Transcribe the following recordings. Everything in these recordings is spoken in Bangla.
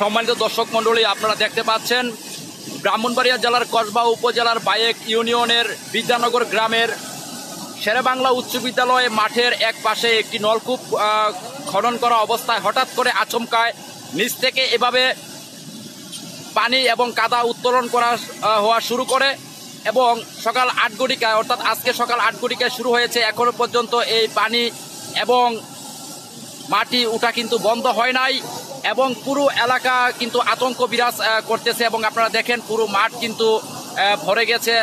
সম্মানিত দর্শক মণ্ডলী, আপনারা দেখতে পাচ্ছেন ব্রাহ্মণবাড়িয়া জেলার কসবা উপজেলার বায়েক ইউনিয়নের বিদ্যানগর গ্রামের শেরেবাংলা উচ্চ বিদ্যালয় মাঠের এক পাশে একটি নলকূপ খনন করা অবস্থায় হঠাৎ করে আচমকায় নিচ থেকে এভাবে পানি এবং কাদা উত্তোলন হওয়া শুরু করে এবং সকাল ৮ ঘটিকায় অর্থাৎ আজকে সকাল ৮ ঘটিকায় শুরু হয়েছে। এখনো পর্যন্ত এই পানি এবং মাটি উঠা কিন্তু বন্ধ হয় নাই এবং পুরো এলাকা কিন্তু আতঙ্ক বিরাজ করতেছে এবং আপনারা দেখেন পুরো মাঠ কিন্তু ভরে গেছে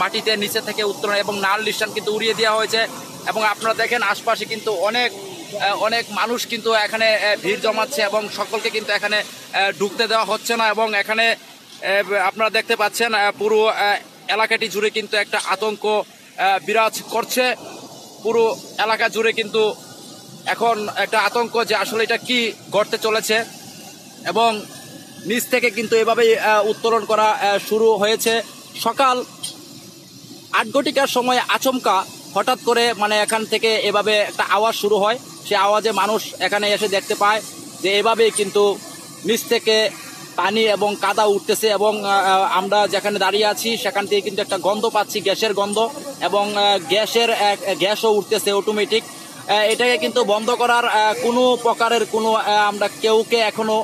মাটিতে নিচে থেকে উত্তোলন এবং নাল নিশান কিন্তু উড়িয়ে দেওয়া হয়েছে এবং আপনারা দেখেন আশপাশে কিন্তু অনেক মানুষ কিন্তু এখানে ভিড় জমাচ্ছে এবং সকলকে কিন্তু এখানে ঢুকতে দেওয়া হচ্ছে না এবং এখানে আপনারা দেখতে পাচ্ছেন পুরো এলাকাটি জুড়ে কিন্তু একটা আতঙ্ক বিরাজ করছে। পুরো এলাকা জুড়ে কিন্তু এখন একটা আতঙ্ক যে আসলে এটা কি ঘটতে চলেছে এবং নিচ থেকে কিন্তু এভাবেই উত্তোলন করা শুরু হয়েছে। সকাল ৮ ঘটিকার সময় আচমকা হঠাৎ করে এখান থেকে এভাবে একটা আওয়াজ শুরু হয়। সে আওয়াজে মানুষ এখানে এসে দেখতে পায় যে এভাবেই কিন্তু নিচ থেকে পানি এবং কাদা উঠতেছে এবং আমরা যেখানে দাঁড়িয়ে আছি সেখান থেকে কিন্তু একটা গন্ধ পাচ্ছি, গ্যাসের গন্ধ এবং গ্যাসও উঠতেছে অটোমেটিক। এটাকে কিন্তু বন্ধ করার কোনো প্রকারের কোনো আমরা কেউকে এখনো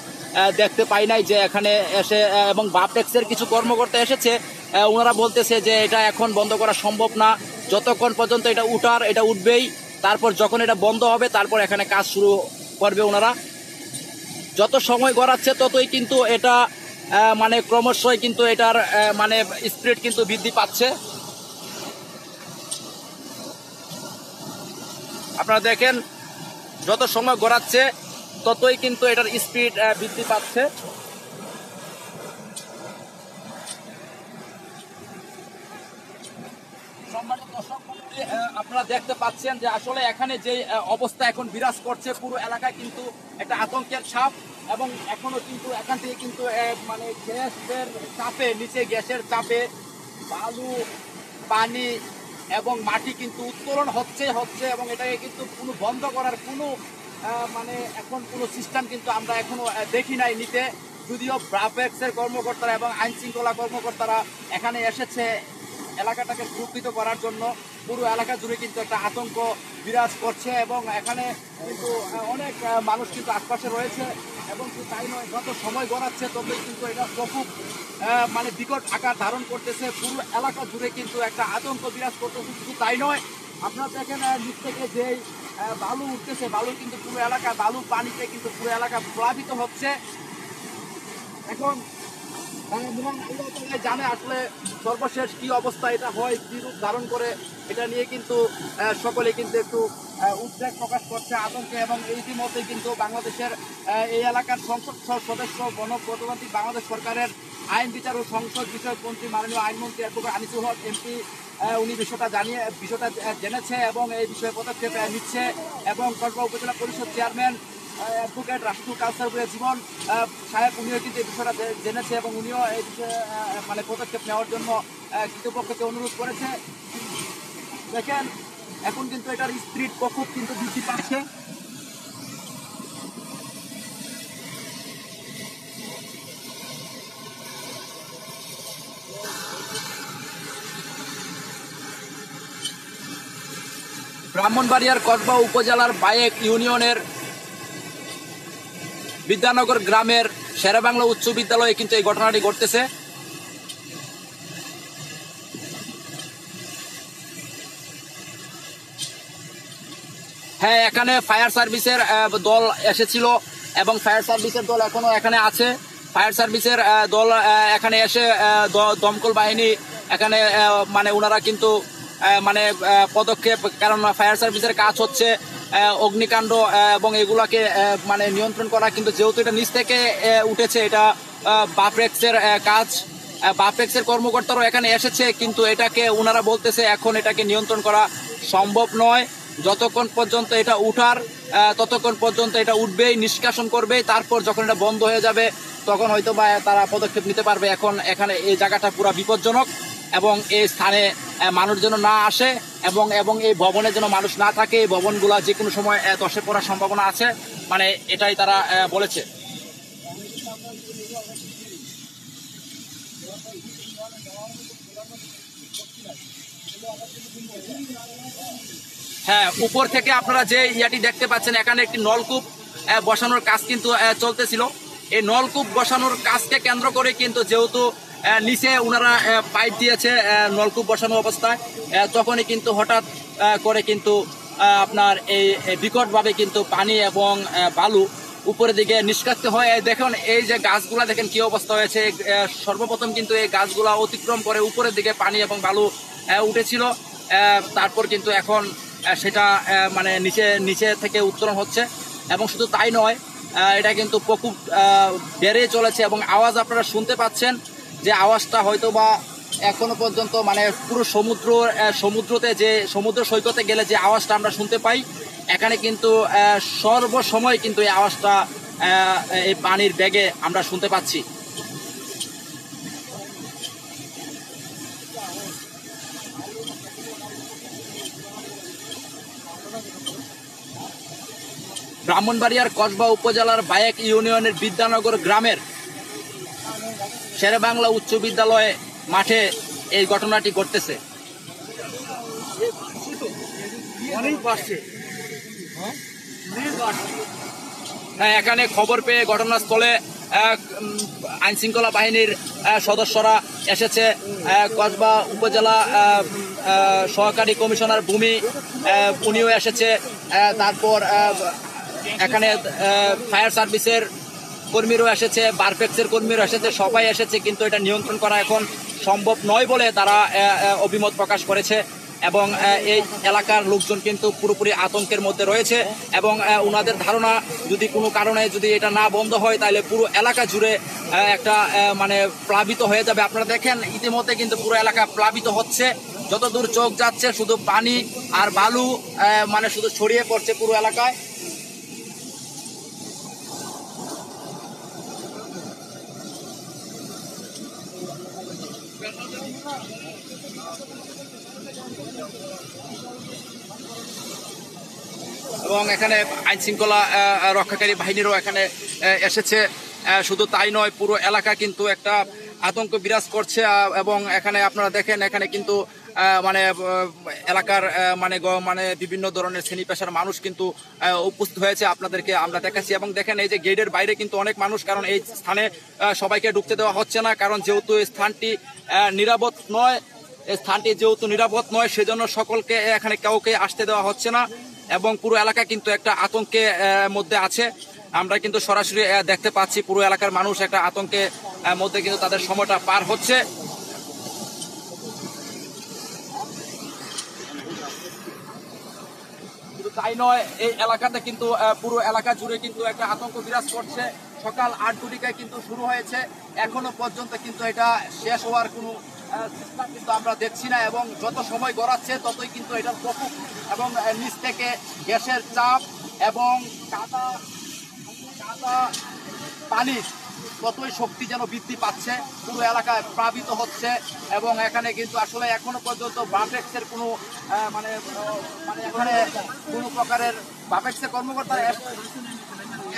দেখতে পাই নাই যে এখানে এসে এবং বাপটেক্সের কিছু কর্মকর্তা এসেছে, ওনারা বলতেছে যে এটা এখন বন্ধ করা সম্ভব না, যতক্ষণ পর্যন্ত এটা এটা উঠবেই, তারপর যখন এটা বন্ধ হবে তারপর এখানে কাজ শুরু করবে ওনারা। যত সময় গড়াচ্ছে ততই কিন্তু এটা ক্রমশই কিন্তু এটার স্পিড কিন্তু বৃদ্ধি পাচ্ছে। আপনারা দেখেন যত সময় গড়াচ্ছে ততই কিন্তু এটার স্পিড বৃদ্ধি পাচ্ছে। আপনারা দেখতে পাচ্ছেন যে আসলে এখানে যে অবস্থা এখন বিরাজ করছে পুরো এলাকায় কিন্তু একটা আতঙ্কের ছাপ এবং এখনো কিন্তু এখান থেকে কিন্তু গ্যাসের চাপে নিচে গ্যাসের চাপে বালু পানি এবং মাটি কিন্তু উত্তোলন হচ্ছে এবং এটাকে কিন্তু কোনো বন্ধ করার কোনো এখন কোনো সিস্টেম কিন্তু আমরা এখনো দেখি নাই নিতে। যদিও ব্রাপেক্সের কর্মকর্তারা এবং আইন শৃঙ্খলা কর্মকর্তারা এখানে এসেছে এলাকাটাকে সুরক্ষিত করার জন্য, পুরো এলাকা জুড়ে কিন্তু একটা আতঙ্ক বিরাজ করছে এবং এখানে কিন্তু অনেক মানুষ কিন্তু আশপাশে রয়েছে এবং তাই নয় যত সময় গড়াচ্ছে তবে কিন্তু এটা প্রকোপ বিকট আকার ধারণ করতেছে। পুরো এলাকা জুড়ে কিন্তু একটা আতঙ্ক বিরাজ করতেছে। শুধু তাই নয়, আপনারা দেখেন নিচ থেকে যেই বালু উঠতেছে, বালু কিন্তু পুরো এলাকা বালু পানিতে কিন্তু পুরো এলাকা প্লাবিত হচ্ছে। এখন জানে আসলে সর্বশেষ কি অবস্থা এটা হয়, কি রূপ ধারণ করে, এটা নিয়ে কিন্তু সকলে কিন্তু একটু উদ্বেগ প্রকাশ করছে, আতঙ্কে। এবং ইতিমধ্যে কিন্তু বাংলাদেশের এই এলাকার সংসদ সদস্য গণপ্রজাতন্ত্রী বাংলাদেশ সরকারের আইন বিচার ও সংসদ বিষয়ক মন্ত্রী মাননীয় আইনমন্ত্রী অ্যাডভোকেট আনিসুল হক এমপি উনি বিষয়টা জেনেছে এবং এই বিষয়ে পদক্ষেপ নিচ্ছে এবং কসবা উপজেলা পরিষদ চেয়ারম্যান অ্যাডভোকেট রাষ্ট্রুল কাউসার জীবন সাহেব উনিও কিন্তু এই বিষয়টা জেনেছে এবং উনিও এই বিষয়ে পদক্ষেপ নেওয়ার জন্য কর্তৃপক্ষকে অনুরোধ করেছে। দেখেন এখন কিন্তু এটার স্পিড প্রকোপ কিন্তু বৃদ্ধি পাচ্ছে। ব্রাহ্মণবাড়িয়ার কসবা উপজেলার বায়েক ইউনিয়নের বিদ্যানগর গ্রামের শেরেবাংলা উচ্চ বিদ্যালয়ে কিন্তু এই ঘটনাটি ঘটতেছে। হ্যাঁ, এখানে ফায়ার সার্ভিসের দল এসেছিল এবং ফায়ার সার্ভিসের দল এখনো এখানে আছে। ফায়ার সার্ভিসের দল এখানে এসে দমকল বাহিনী এখানে ওনারা কিন্তু পদক্ষেপ, কারণ ফায়ার সার্ভিসের কাজ হচ্ছে অগ্নিকাণ্ড এবং এগুলাকে নিয়ন্ত্রণ করা, কিন্তু যেহেতু এটা নিচ থেকে উঠেছে এটা বাপটেক্সের কাজ, বাপটেক্সের কর্মকর্তারাও এখানে এসেছে, কিন্তু এটাকে ওনারা বলতেছে এখন এটাকে নিয়ন্ত্রণ করা সম্ভব নয়, যতক্ষণ পর্যন্ত এটা উঠার ততক্ষণ পর্যন্ত এটা উঠবেই, নিষ্কাশন করবে, তারপর যখন এটা বন্ধ হয়ে যাবে তখন হয়তো বা তারা পদক্ষেপ নিতে পারবে। এখন এখানে এই জায়গাটা পুরো বিপজ্জনক এবং এই স্থানে মানুষ যেন না আসে এবং এই ভবনে যেন মানুষ না থাকে। এই ভবনগুলো যে কোনো সময় ধসে পড়ার সম্ভাবনা আছে, এটাই তারা বলেছে। হ্যাঁ, উপর থেকে আপনারা যে ইয়াটি দেখতে পাচ্ছেন, এখানে একটি নলকূপ বসানোর কাজ কিন্তু চলতেছিল। এই নলকূপ বসানোর কাজকে কেন্দ্র করে কিন্তু যেহেতু নিচে ওনারা পাইপ দিয়েছে নলকূপ বসানো অবস্থায়, তখনই কিন্তু হঠাৎ করে কিন্তু আপনার এই বিকটভাবে কিন্তু পানি এবং বালু উপরের দিকে নিষ্কাশিত হয়। দেখুন এই যে গাছগুলা দেখেন কি অবস্থা হয়েছে। সর্বপ্রথম কিন্তু এই গাছগুলা অতিক্রম করে উপরের দিকে পানি এবং বালু উঠেছিল, তারপর কিন্তু এখন সেটা মানে নিচে থেকে উত্তোলন হচ্ছে। এবং শুধু তাই নয়, এটা কিন্তু প্রকোপ বেড়ে চলেছে এবং আওয়াজ আপনারা শুনতে পাচ্ছেন, যে আওয়াজটা হয়তো বা এখনো পর্যন্ত মানে পুরো সমুদ্রতে যে সমুদ্র সৈকতে গেলে যে আওয়াজটা আমরা শুনতে পাই, এখানে কিন্তু সর্বসময় কিন্তু এই আওয়াজটা এই পানির বেগে আমরা শুনতে পাচ্ছি। ব্রাহ্মণবাড়িয়ার কসবা উপজেলার বায়েক ইউনিয়নের বিদ্যানগর গ্রামের শেরেবাংলা উচ্চ বিদ্যালয়ে মাঠে এই ঘটনাটি ঘটতেছে। হ্যাঁ, এখানে খবর পেয়ে ঘটনাস্থলে আইন শৃঙ্খলা বাহিনীর সদস্যরা এসেছে। কসবা উপজেলা সহকারী কমিশনার ভূমি উনিও এসেছে। তারপর এখানে ফায়ার সার্ভিসের কর্মীরাও এসেছে, বারপেক্সের কর্মীরাও এসেছে, সবাই এসেছে, কিন্তু এটা নিয়ন্ত্রণ করা এখন সম্ভব নয় বলে তারা অভিমত প্রকাশ করেছে। এবং এই এলাকার লোকজন কিন্তু পুরোপুরি আতঙ্কের মধ্যে রয়েছে এবং ওনাদের ধারণা যদি কোনো কারণে যদি এটা না বন্ধ হয় তাহলে পুরো এলাকা জুড়ে একটা মানে প্লাবিত হয়ে যাবে। আপনারা দেখেন ইতিমধ্যে কিন্তু পুরো এলাকা প্লাবিত হচ্ছে, যতদূর চোখ যাচ্ছে শুধু পানি আর বালু মানে শুধু ছড়িয়ে পড়ছে পুরো এলাকায়। এবং এখানে আইন শৃঙ্খলা রক্ষাকারী বাহিনীরও এখানে এসেছে। শুধু তাই নয়, পুরো এলাকা কিন্তু একটা আতঙ্ক বিরাজ করছে। এবং এখানে আপনারা দেখেন এখানে কিন্তু মানে এলাকার মানে বিভিন্ন ধরনের শ্রেণী পেশার মানুষ কিন্তু উপস্থিত হয়েছে, আপনাদেরকে আমরা দেখাচ্ছি। এবং দেখেন এই যে গেটের বাইরে কিন্তু অনেক মানুষ, কারণ এই স্থানে সবাইকে ঢুকতে দেওয়া হচ্ছে না, কারণ যেহেতু এই স্থানটি নিরাপদ নয়, এই স্থানটি যেহেতু নিরাপদ নয় সেজন্য সকলকে এখানে কাউকে আসতে দেওয়া হচ্ছে না এবং পুরো এলাকা কিন্তু একটা আতঙ্কের মধ্যে আছে। আমরা কিন্তু সরাসরি দেখতে পাচ্ছি পুরো এলাকার মানুষ একটা আতঙ্কের মধ্যে কিন্তু তাদের সময়টা পার হচ্ছে। শুধু তাই নয়, এই এলাকাতে কিন্তু পুরো এলাকা জুড়ে কিন্তু একটা আতঙ্ক বিরাজ করছে। সকাল 8 ঘটিকায় কিন্তু শুরু হয়েছে, এখনো পর্যন্ত কিন্তু এটা শেষ হওয়ার কোনো চেষ্টা কিন্তু আমরা দেখছি না। এবং যত সময় গড়াচ্ছে ততই কিন্তু এটার প্রকোপ এবং নিচ থেকে গ্যাসের চাপ এবং কাদা পানি ততই শক্তি যেন বৃদ্ধি পাচ্ছে, পুরো এলাকায় প্লাবিত হচ্ছে। এবং এখানে কিন্তু আসলে এখনো পর্যন্ত বাপেক্সের কোনো মানে এখানে কোনো প্রকারের বাপেক্সের কর্মকর্তা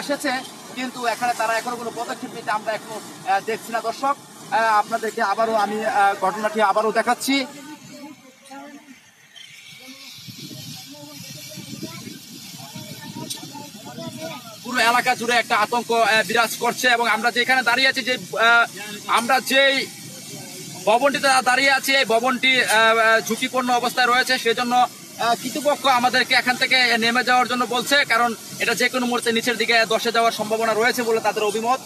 এসেছে, কিন্তু এখানে তারা এখনো কোনো পদক্ষেপ নিতে আমরা এখনো দেখছি না। দর্শক, আপনাদেরকে আবারও আমি ঘটনাটি আবারও দেখাচ্ছি। পুরো এলাকা জুড়ে একটা আতঙ্ক বিরাজ করছে। এবং আমরা যেখানে দাঁড়িয়ে আছি, যে আমরা যেই ভবনটিতে দাঁড়িয়ে আছি, এই ভবনটি ঝুঁকিপূর্ণ অবস্থায় রয়েছে, সেজন্য কর্তৃপক্ষ আমাদেরকে এখান থেকে নেমে যাওয়ার জন্য বলছে, কারণ এটা যে কোনো মুহূর্তে নিচের দিকে ধসে যাওয়ার সম্ভাবনা রয়েছে বলে তাদের অভিমত।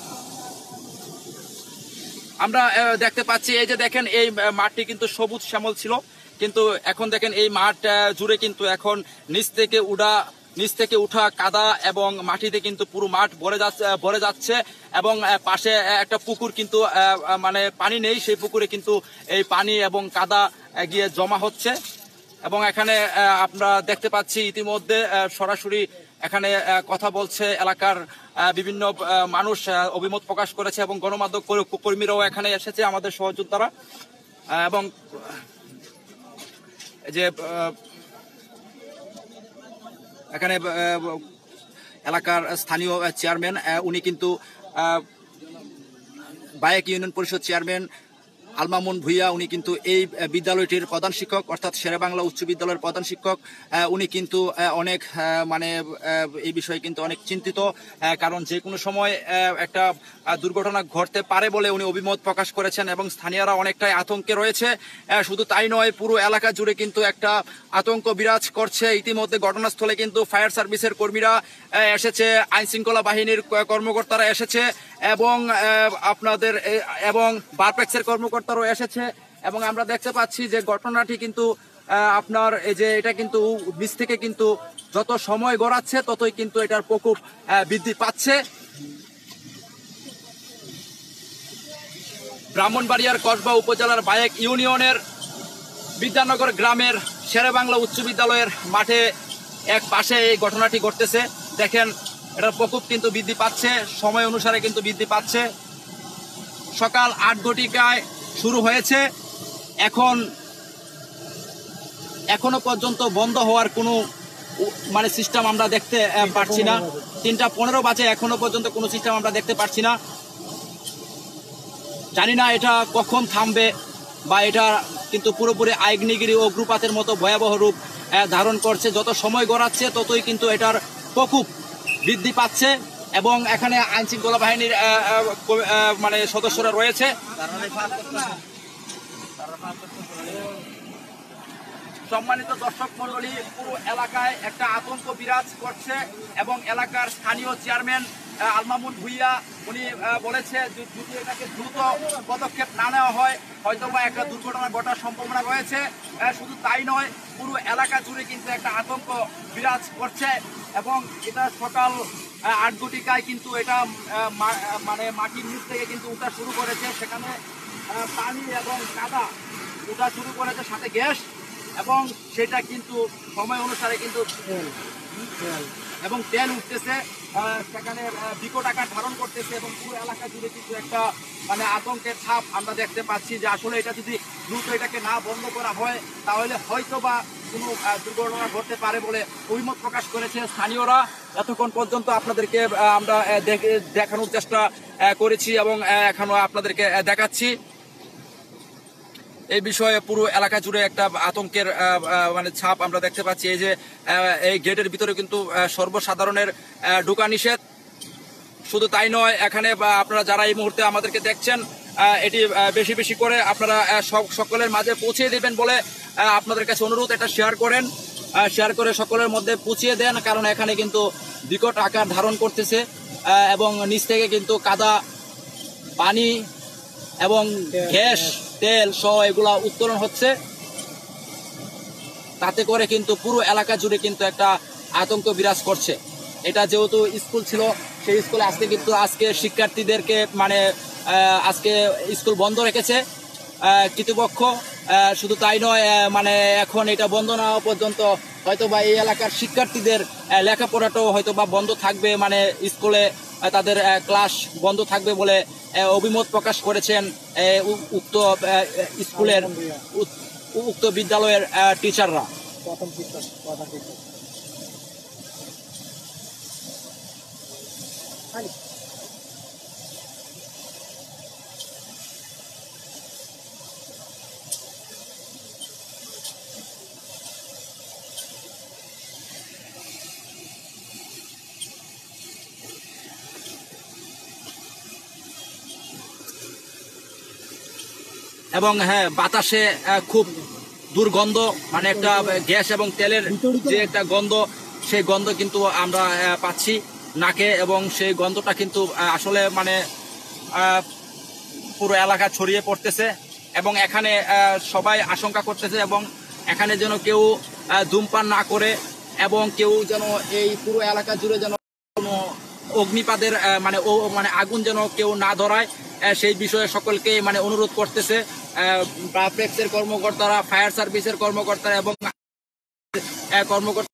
আমরা দেখতে পাচ্ছি এই যে দেখেন এই মাঠটি কিন্তু সবুজ শ্যামল ছিল, কিন্তু এখন দেখেন এই মাঠ জুড়ে কিন্তু এখন নিচ থেকে উঠা কাদা এবং মাটিতে কিন্তু পুরো মাঠ ভরে যাচ্ছে। এবং পাশে একটা পুকুর কিন্তু মানে পানি নেই, সেই পুকুরে কিন্তু এই পানি এবং কাদা গিয়ে জমা হচ্ছে। এবং এখানে আমরা দেখতে পাচ্ছি ইতিমধ্যে সরাসরি এখানে কথা বলছে এলাকার বিভিন্ন মানুষ, অভিমত প্রকাশ করেছে এবং গণমাধ্যম কর্মীরাও এখানে এসেছে আমাদের সহযোদ্ধারা। এবং যে এখানে এলাকার স্থানীয় চেয়ারম্যান, উনি কিন্তু বায়েক ইউনিয়ন পরিষদ চেয়ারম্যান আল মামুন ভূঁইয়া, উনি কিন্তু এই বিদ্যালয়টির প্রধান শিক্ষক, অর্থাৎ শেরেবাংলা উচ্চ বিদ্যালয়ের প্রধান শিক্ষক। উনি কিন্তু অনেক মানে এই বিষয়ে কিন্তু অনেক চিন্তিত, কারণ যে কোনো সময় একটা দুর্ঘটনা ঘটতে পারে বলে উনি অভিমত প্রকাশ করেছেন এবং স্থানীয়রা অনেকটাই আতঙ্কে রয়েছে। শুধু তাই নয়, পুরো এলাকা জুড়ে কিন্তু একটা আতঙ্ক বিরাজ করছে। ইতিমধ্যে ঘটনাস্থলে কিন্তু ফায়ার সার্ভিসের কর্মীরা এসেছে, আইন শৃঙ্খলা বাহিনীর কর্মকর্তারা এসেছে এবং আপনাদের এবং বারপেক্সের কর্মকর্তারাও এসেছে এবং আমরা দেখতে পাচ্ছি যে ঘটনাটি কিন্তু আপনার এই যে এটা কিন্তু নিচ থেকে কিন্তু যত সময় গড়াচ্ছে ততই কিন্তু এটার প্রকোপ বৃদ্ধি পাচ্ছে। ব্রাহ্মণবাড়িয়ার কসবা উপজেলার বায়েক ইউনিয়নের বিদ্যানগর গ্রামের শেরেবাংলা উচ্চ বিদ্যালয়ের মাঠে এক পাশে এই ঘটনাটি ঘটতেছে। দেখেন এটার প্রকোপ কিন্তু বৃদ্ধি পাচ্ছে, সময় অনুসারে কিন্তু বৃদ্ধি পাচ্ছে। সকাল ৮ ঘটিকায় শুরু হয়েছে, এখনো পর্যন্ত বন্ধ হওয়ার কোনো মানে সিস্টেম আমরা দেখতে পাচ্ছি না। ৩:১৫ বাজে, এখনো পর্যন্ত কোনো সিস্টেম আমরা দেখতে পাচ্ছি না। জানি না এটা কখন থামবে বা এটা কিন্তু পুরোপুরি আগ্নেয়গিরি ও অগ্নুৎপাতের মতো ভয়াবহ রূপ ধারণ করছে। যত সময় গড়াচ্ছে ততই কিন্তু এটার প্রকোপ বৃদ্ধি পাচ্ছে এবং এখানে আইন শৃঙ্খলা বাহিনীর মানে সদস্যরা রয়েছে। সম্মানিত দর্শক মন্ডলী, পুরো এলাকায় একটা আতঙ্ক বিরাজ করছে এবং এলাকার স্থানীয় চেয়ারম্যান আল মামুন ভূঁইয়া উনি বলেছে যদি এটাকে দ্রুত পদক্ষেপ না নেওয়া হয় হয়তোবা একটা দুর্ঘটনা ঘটার সম্ভাবনা রয়েছে। শুধু তাই নয়, পুরো এলাকা জুড়ে কিন্তু একটা আতঙ্ক বিরাজ করছে এবং এটা সকাল ৮ ঘটিকায় কিন্তু এটা মানে মাটির নিচ থেকে কিন্তু উঠা শুরু করেছে। সেখানে পানি এবং কাদা উঠা শুরু করেছে, সাথে গ্যাস, এবং সেটা কিন্তু সময় অনুসারে কিন্তু এবং তেল উঠতেছে, সেখানে বিকট আকার ধারণ করতেছে এবং পুরো এলাকা জুড়ে কিন্তু একটা মানে আতঙ্কের ছাপ আমরা দেখতে পাচ্ছি যে আসলে এটা যদি দ্রুত এটাকে না বন্ধ করা হয় তাহলে হয়তো বা কোনো দুর্ঘটনা ঘটতে পারে বলে অভিমত প্রকাশ করেছে স্থানীয়রা। এতক্ষণ পর্যন্ত আপনাদেরকে আমরা দেখানোর চেষ্টা করেছি এবং এখনো আপনাদেরকে দেখাচ্ছি। এই বিষয়ে পুরো এলাকা জুড়ে একটা আতঙ্কের মানে ছাপ আমরা দেখতে পাচ্ছি। এই যে এই গেটের ভিতরে কিন্তু সর্বসাধারণের ঢোকা নিষেধ। শুধু তাই নয়, এখানে আপনারা যারা এই মুহূর্তে আমাদেরকে দেখছেন এটি বেশি বেশি করে আপনারা সকলের মাঝে পৌঁছে দেবেন বলে আপনাদের কাছে অনুরোধ, এটা শেয়ার করে সকলের মধ্যে পৌঁছিয়ে দেন, কারণ এখানে কিন্তু বিকট আকার ধারণ করতেছে এবং নিচ থেকে কিন্তু কাদা, পানি এবং গ্যাস, তেল সহ এগুলা উত্তোলন হচ্ছে। তাতে করে কিন্তু পুরো এলাকা জুড়ে কিন্তু একটা আতঙ্ক বিরাজ করছে। এটা যেহেতু স্কুল ছিল, সেই স্কুলে আজকে শিক্ষার্থীদেরকে মানে আজকে স্কুল বন্ধ রেখেছে কর্তৃপক্ষ। শুধু তাই নয়, মানে এখন এটা বন্ধ না হওয়া পর্যন্ত হয়তোবা এই এলাকার শিক্ষার্থীদের লেখাপড়াটাও হয়তোবা বন্ধ থাকবে, মানে স্কুলে তাদের ক্লাস বন্ধ থাকবে বলে অভিমত প্রকাশ করেছেন উক্ত বিদ্যালয়ের টিচাররা। এবং হ্যাঁ, বাতাসে খুব দুর্গন্ধ, মানে একটা গ্যাস এবং তেলের যে একটা গন্ধ, সেই গন্ধ কিন্তু আমরা পাচ্ছি নাকে এবং সেই গন্ধটা কিন্তু আসলে মানে পুরো এলাকা ছড়িয়ে পড়তেছে এবং এখানে সবাই আশঙ্কা করতেছে এবং এখানে যেন কেউ ধূমপান না করে এবং কেউ যেন এই পুরো এলাকা জুড়ে যেন কোনো অগ্নিপাতের মানে আগুন যেন কেউ না ধরায়, সেই বিষয়ে সকলকে মানে অনুরোধ করতেছে ব্রাপেক্সের কর্মকর্তারা, ফায়ার সার্ভিসের কর্মকর্তারা এবং কর্মকর্তা